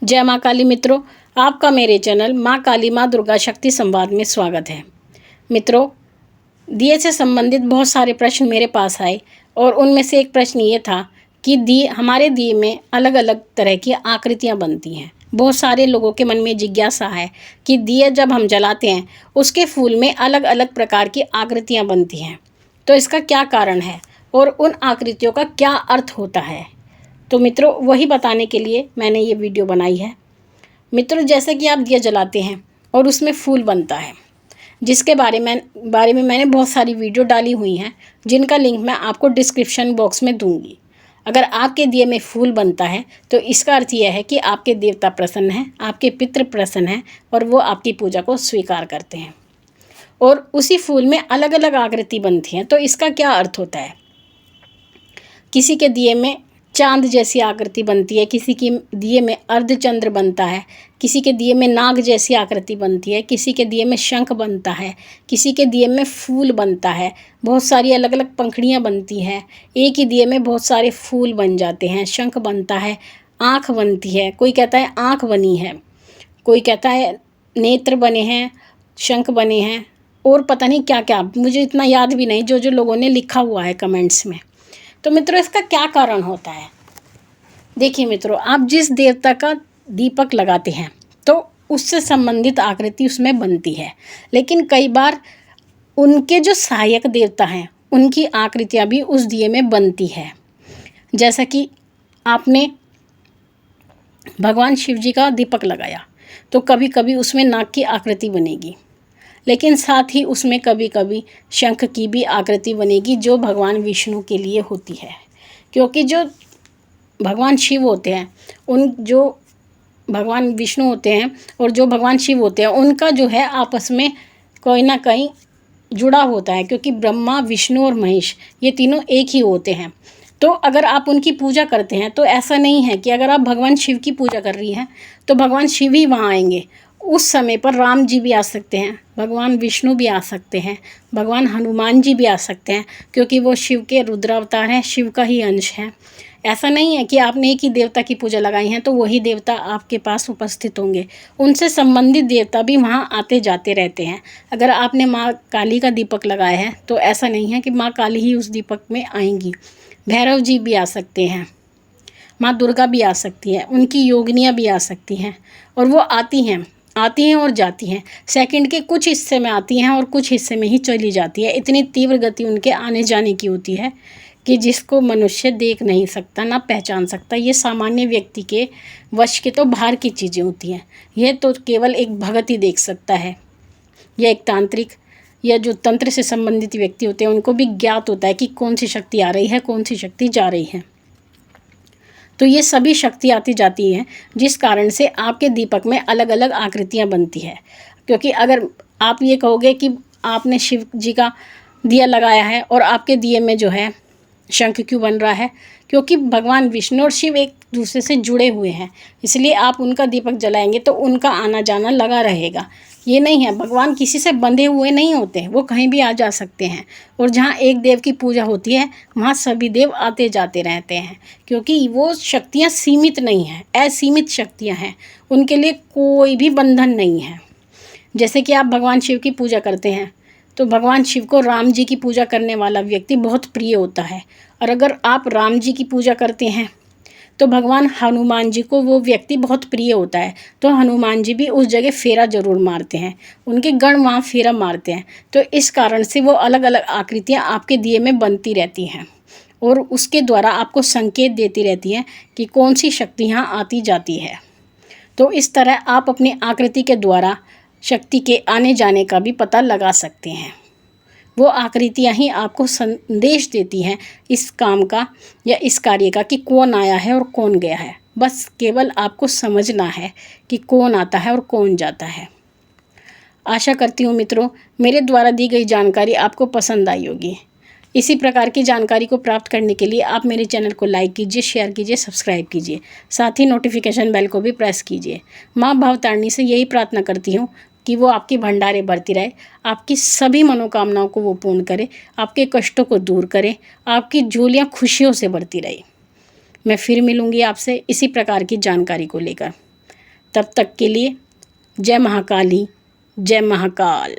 जय माँ काली मित्रों, आपका मेरे चैनल माँ काली माँ दुर्गा शक्ति संवाद में स्वागत है। मित्रों, दिए से संबंधित बहुत सारे प्रश्न मेरे पास आए और उनमें से एक प्रश्न ये था कि हमारे दिए में अलग अलग तरह की आकृतियाँ बनती हैं। बहुत सारे लोगों के मन में जिज्ञासा है कि दिए जब हम जलाते हैं उसके फूल में अलग अलग प्रकार की आकृतियाँ बनती हैं, तो इसका क्या कारण है और उन आकृतियों का क्या अर्थ होता है। तो मित्रों, वही बताने के लिए मैंने ये वीडियो बनाई है। मित्रों, जैसे कि आप दिया जलाते हैं और उसमें फूल बनता है, जिसके बारे में मैंने बहुत सारी वीडियो डाली हुई हैं, जिनका लिंक मैं आपको डिस्क्रिप्शन बॉक्स में दूंगी। अगर आपके दिए में फूल बनता है तो इसका अर्थ यह है कि आपके देवता प्रसन्न हैं, आपके पितृ प्रसन्न हैं और वो आपकी पूजा को स्वीकार करते हैं। और उसी फूल में अलग अलग आकृति बनती हैं, तो इसका क्या अर्थ होता है। किसी के दिए में चांद जैसी आकृति बनती है, किसी के दिए में अर्धचंद्र बनता है, किसी के दिए में नाग जैसी आकृति बनती है, किसी के दिए में शंख बनता है, किसी के दिए में फूल बनता है, बहुत सारी अलग अलग पंखुड़ियाँ बनती हैं। एक ही दिए में बहुत सारे फूल बन जाते हैं, शंख बनता है, आँख बनती है, कोई कहता है आँख बनी है, कोई कहता है नेत्र बने हैं, शंख बने हैं और पता नहीं क्या क्या, मुझे इतना याद भी नहीं जो लोगों ने लिखा हुआ है कमेंट्स में। तो मित्रों, इसका क्या कारण होता है। देखिए मित्रों, आप जिस देवता का दीपक लगाते हैं तो उससे संबंधित आकृति उसमें बनती है, लेकिन कई बार उनके जो सहायक देवता हैं उनकी आकृतियाँ भी उस दिए में बनती है। जैसा कि आपने भगवान शिव जी का दीपक लगाया तो कभी कभी उसमें नाग की आकृति बनेगी, लेकिन साथ ही उसमें कभी कभी शंख की भी आकृति बनेगी, जो भगवान विष्णु के लिए होती है। क्योंकि जो भगवान शिव होते हैं, जो भगवान विष्णु होते हैं और जो भगवान शिव होते हैं, उनका जो है आपस में कोई ना कहीं जुड़ा होता है, क्योंकि ब्रह्मा, विष्णु और महेश ये तीनों एक ही होते हैं। तो अगर आप उनकी पूजा करते हैं तो ऐसा नहीं है कि अगर आप भगवान शिव की पूजा कर रही हैं तो भगवान शिव ही वहाँ आएंगे। उस समय पर राम जी भी आ सकते हैं, भगवान विष्णु भी आ सकते हैं, भगवान हनुमान जी भी आ सकते हैं, क्योंकि वो शिव के रुद्रावतार हैं, शिव का ही अंश है। ऐसा नहीं है कि आपने एक ही देवता की पूजा लगाई है तो वही देवता आपके पास उपस्थित होंगे, उनसे संबंधित देवता भी वहाँ आते जाते रहते हैं। अगर आपने माँ काली का दीपक लगाया है तो ऐसा नहीं है कि माँ काली ही उस दीपक में आएंगी, भैरव जी भी आ सकते हैं, माँ दुर्गा भी आ सकती है, उनकी योगिनियाँ भी आ सकती हैं और वो आती हैं और जाती हैं। सेकंड के कुछ हिस्से में आती हैं और कुछ हिस्से में ही चली जाती है। इतनी तीव्र गति उनके आने जाने की होती है कि जिसको मनुष्य देख नहीं सकता, ना पहचान सकता। ये सामान्य व्यक्ति के वश के तो बाहर की चीज़ें होती हैं। यह तो केवल एक भगत ही देख सकता है, या एक तांत्रिक या जो तंत्र से संबंधित व्यक्ति होते हैं उनको भी ज्ञात होता है कि कौन सी शक्ति आ रही है, कौन सी शक्ति जा रही है। तो ये सभी शक्ति आती जाती हैं, जिस कारण से आपके दीपक में अलग अलग आकृतियाँ बनती है। क्योंकि अगर आप ये कहोगे कि आपने शिव जी का दिया लगाया है और आपके दिए में जो है शंख क्यों बन रहा है, क्योंकि भगवान विष्णु और शिव एक दूसरे से जुड़े हुए हैं, इसलिए आप उनका दीपक जलाएंगे तो उनका आना जाना लगा रहेगा। ये नहीं है, भगवान किसी से बंधे हुए नहीं होते, वो कहीं भी आ जा सकते हैं। और जहाँ एक देव की पूजा होती है वहाँ सभी देव आते जाते रहते हैं, क्योंकि वो शक्तियाँ सीमित नहीं हैं, असीमित शक्तियाँ हैं, उनके लिए कोई भी बंधन नहीं है। जैसे कि आप भगवान शिव की पूजा करते हैं तो भगवान शिव को राम जी की पूजा करने वाला व्यक्ति बहुत प्रिय होता है, और अगर आप राम जी की पूजा करते हैं तो भगवान हनुमान जी को वो व्यक्ति बहुत प्रिय होता है, तो हनुमान जी भी उस जगह फेरा ज़रूर मारते हैं, उनके गण वहाँ फेरा मारते हैं। तो इस कारण से वो अलग अलग आकृतियाँ आपके दिए में बनती रहती हैं और उसके द्वारा आपको संकेत देती रहती हैं कि कौन सी शक्ति यहाँ आती जाती है। तो इस तरह आप अपनी आकृति के द्वारा शक्ति के आने जाने का भी पता लगा सकते हैं। वो आकृतियाँ ही आपको संदेश देती हैं इस काम का या इस कार्य का, कि कौन आया है और कौन गया है। बस केवल आपको समझना है कि कौन आता है और कौन जाता है। आशा करती हूँ मित्रों, मेरे द्वारा दी गई जानकारी आपको पसंद आई होगी। इसी प्रकार की जानकारी को प्राप्त करने के लिए आप मेरे चैनल को लाइक कीजिए, शेयर कीजिए, सब्सक्राइब कीजिए, साथ ही नोटिफिकेशन बेल को भी प्रेस कीजिए। माँ भवतारिणी से यही प्रार्थना करती हूँ कि वो आपकी भंडारे भरती रहे, आपकी सभी मनोकामनाओं को वो पूर्ण करे, आपके कष्टों को दूर करे, आपकी झोलियाँ खुशियों से भरती रहे। मैं फिर मिलूँगी आपसे इसी प्रकार की जानकारी को लेकर। तब तक के लिए जय महाकाली, जय महाकाल।